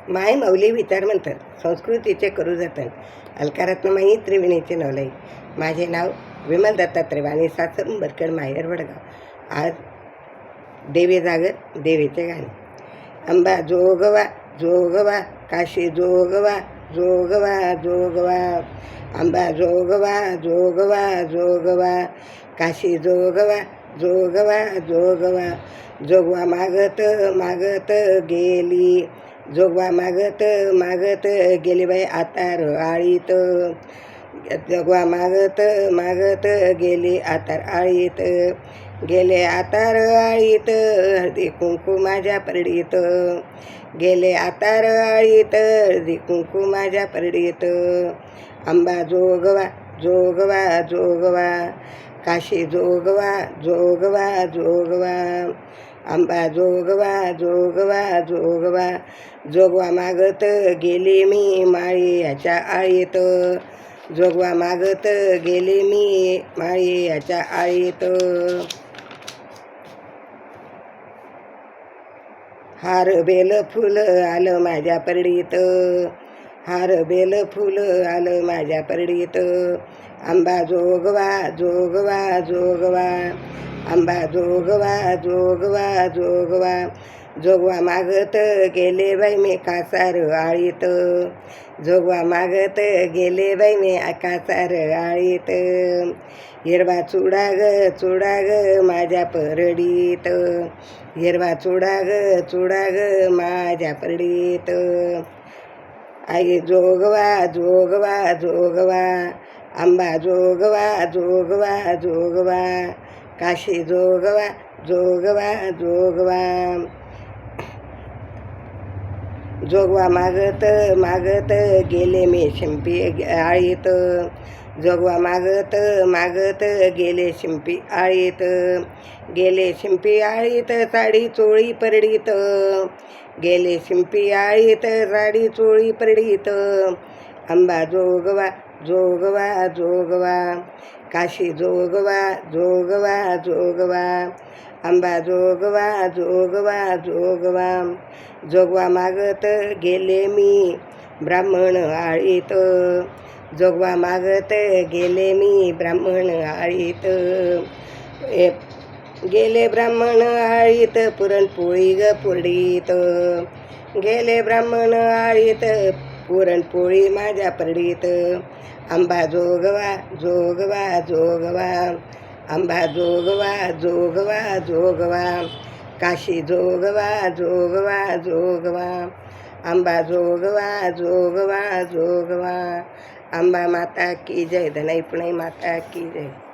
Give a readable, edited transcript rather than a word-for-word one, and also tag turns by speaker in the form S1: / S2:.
S1: माय मौली विचार म्हणतात संस्कृतीचे करू जतन. अलकारात्ममाई त्रिवेणीचे नवलाई. माझे नाव विमल दत्तात्रय वाणी, सासर उंबरकड, माहेर वडगाव. आज देवे जागर देवीचे गाणे. अंबा जोगवा जोगवा, काशी जोगवा जोगवा जोगवा. अंबा जोगवा जोगवा जोगवा, काशी जोगवा जोगवा जोगवा. जोगवा मागत मागत गेली, जोगवा मागत मागत गेली बाई आतार आळीत. जोगवा मागत मागत गेली आतार आळीत. गेले आतार आळीत, हळदी कुंकू माझ्या परडीत. गेले आतार आळीत, हळदी कुंकू माझ्या परडीत. अंबा जोगवा जोगवा जोगवा, काशी जोगवा जोगवा जोगवा. अंबा जोगवा जोगवा जोगवा. जोगवा मागत गेले मी माळी याच्या आळीत. जोगवा मागत गेले मी माळी याच्या आळीत. हार बेल फुल आलं माझ्या परडीत. हार बेल फुल आलं माझ्या परडीत. आंबा जोगवा जोगवा जोगवा. आंबा जोगवा जोगवा जोगवा. जोगवा मागत गेले बाई मी कासार आळीत. जोगवा मागत गेले बाई मी कासार आळीत. हिरवा चुडा ग माझ्या परडीत. हिरवा चुडा ग माझ्या परडीत. आई जोगवा जोगवा जोगवा. आंबा जोगवा जोगवा जोगवा, काशी जोगवा जोगवा जोगवा. जोगवा मागत मागत गेले मी शिंपी आळीत. जोगवा मागत मागत गेले शिंपी आळीत. गेले शिंपी आळीत, साडी चोळी परडीत. गेले शिंपी आळीत, साडी चोळी परडीत. अंबा जोगवा जोगवा जोगवा, काशी जोगवा जोगवा जोगवा. अंबा जोगवा जोगवा जोगवा. जोगवा मागत गेले मी ब्राह्मण आळीत. जोगवा मागत गेले मी ब्राह्मण आळीत. गेले ब्राह्मण आळीत, पुरणपोळी ग पुरडीत. गेले ब्राह्मण आळीत, पुरणपोळी माझ्या परडीत. आंबा जोगवा जोगवा जोगवा. आंबा जोगवा जोगवा जोगवा, काशी जोगवा जोगवा जोगवा. आंबा जोगवा जोगवा जोगवा. अंबा माता की जय, धनाई पुणाई माता की जय.